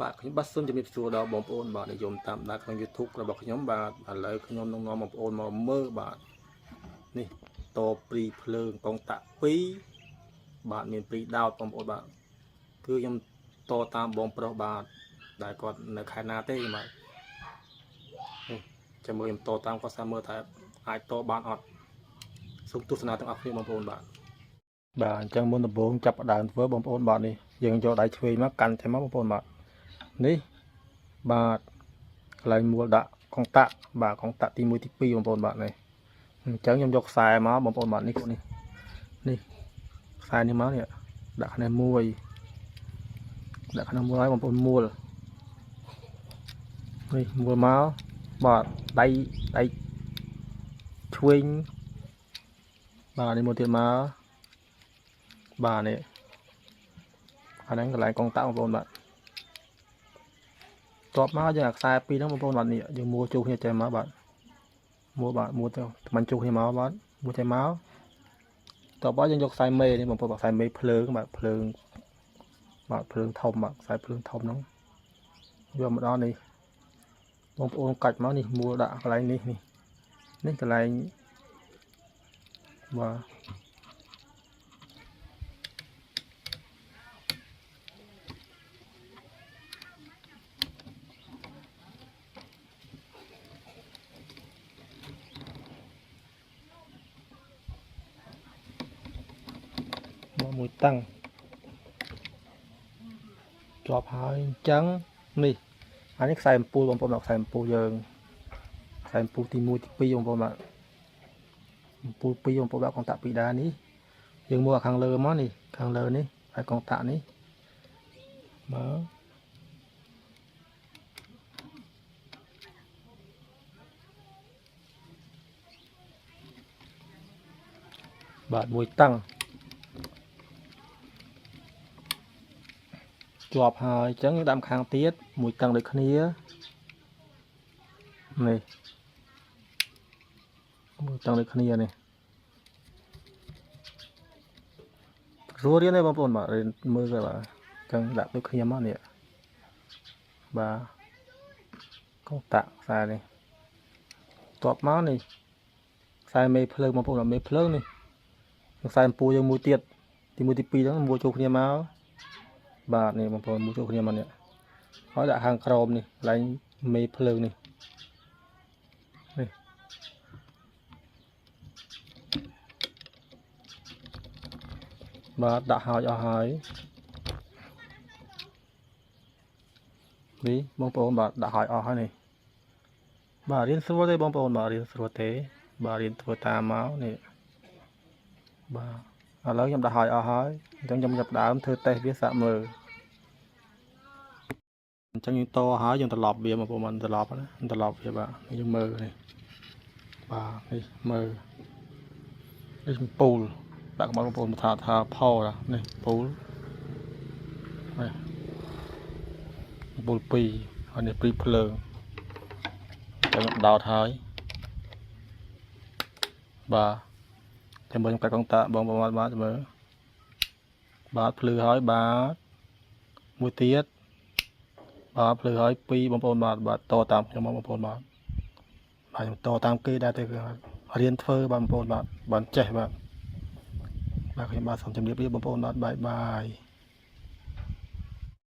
bạnខ្ញុំបាត់សុំជំរាបសួរដល់បងប្អូនបាទនិយមតាមដានក្នុង YouTube របស់ខ្ញុំបាទឥឡូវខ្ញុំនឹងនាំបងប្អូនមកមើលបាទនេះតព្រីភ្លើងកងតាក់2បាទមានព្រីដោតបងប្អូនបាទគឺខ្ញុំតតាមបងប្រុសបាទដែលគាត់នៅខេត្តណាទេបាទនេះចាំមើលខ្ញុំតតាមគាត់សាមើលថាអាចតបានអត់សូមទស្សនាទាំងអស់គ្នាបងប្អូនបាទអញ្ចឹងមុនដំបូងចាប់ដើមធ្វើបងប្អូនបាទនេះយើងយកដៃឆ្វេងមកកាន់តែមកបងប្អូនបាទនេះបាទកន្លែងមួលដាក់កងតាក់បាទកងតាក់ទី1ទី2បងប្អូនបាទនេះអញ្ចឹងខ្ញុំយកខ្សែមកបងប្អូនបាទនេះខ្សែនេះមកនេះដាក់ខ្នែមួយឲ្យបងប្អូនមួលនេះមួលមកបាទដៃឆ្វេងបាទនេះមួយទៀតមកបាទនេះអាហ្នឹងកន្លែងកងតាក់បងប្អូនបាទតបមកយើងអាខ្សែពីរហ្នឹងបងប្អូនបាទនេះយើងមួលជួគ្នាចេះមកបាទមួលទៅមិនជួគ្នាមកបាទមួលចេះមកតបមកយើងយកខ្សែមេនេះបងប្អូនខ្សែមេភ្លើងបាទភ្លើងធំបាទខ្សែភ្លើងធំហ្នឹងយកមកដល់នេះបងប្អូនកាច់មកនេះមួលដាក់កន្លែងនេះកន្លែងបាទមួយតឹងជាប់ហើយអញ្ចឹងនេះអានេះខ្សែអំពូលបងប្អូនខ្សែអំពូលយើងខ្សែអំពូលទី1ទី2បងប្អូនបាទអំពូល2បងប្អូនបាទកងតាក់ពីរដានេះយើងមើលខាងលើមកនេះខាងលើនេះហើយកងតាក់នេះមើលបាទមួយតឹងជាប់ហើយអញ្ចឹងដាក់ខាងទៀតមួយតឹងដូចគ្នានេះមួយតឹងដូចគ្នានេះស្រួលរៀនទេបងប្អូនបាទរៀនមើលទៅបាទអញ្ចឹងដាក់ដូចគ្នាមកនេះបាទកងតាក់ខ្សែនេះតបមកនេះខ្សែមេភ្លើងបងប្អូនមេភ្លើងនេះខ្សែអំពូលយើងមួយទៀតទី1ទី2ហ្នឹងមួយចូលគ្នាមកបាទនេះបងប្អូនមួយចូលគ្នាមកនេះហើយដាក់ខាងក្រោមនេះកន្លែងមេភ្លើងនេះបាទដាក់ហើយអស់ហើយនេះបងប្អូនបាទដាក់ហើយអស់ហើយនេះបាទរៀនស្រួលទេបងប្អូនបាទរៀនស្រួលទេបាទរៀនធ្វើតាមមកនេះបាទឥឡូវខ្ញុំដាក់ហើយអស់ហើយអញ្ចឹងខ្ញុំចាប់ដើមធ្វើតេស្តវាសាកមើលអញ្ចឹងយើងតហើយយើងត្រឡប់វាបងប្អូនត្រឡប់វាបាទយើងមើលនេះបាទនេះមើលនេះពូលដាក់មកបងប្អូនថាផលនេះពូលនេះពូល2ហើយនេះព្រីភ្លើងខ្ញុំដោតហើយបាទចាំមើលខ្ញុំកាត់កងតាក់បងប្អូនបាទមើលបាទភ្លឺហើយបាទមួយទៀតបាទភ្លឺហើយ2បងប្អូនបាទតតាមខ្ញុំបងប្អូនបាទខ្ញុំតតាមគេដែរទៅរៀនធ្វើបងប្អូនបាទចេះបាទខ្ញុំបាទសូមជម្រាបលាបងប្អូនបាទបាយ